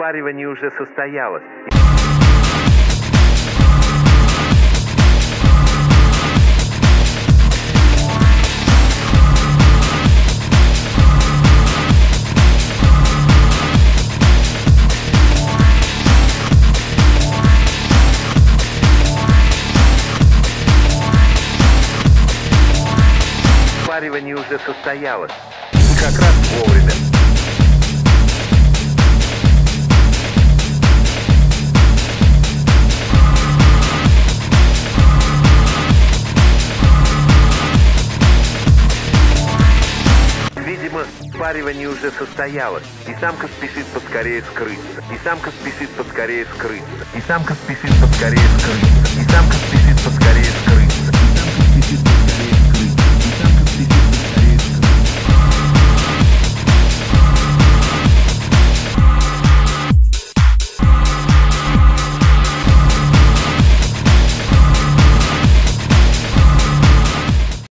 Спаривание уже состоялось. Спаривание уже состоялось. И как раз вовремя. Видимо, спаривание уже состоялось. И самка спешит поскорее скрыться. И самка спешит поскорее скрыться. И самка спешит поскорее скрыться. И самка спешит поскорее скрыться.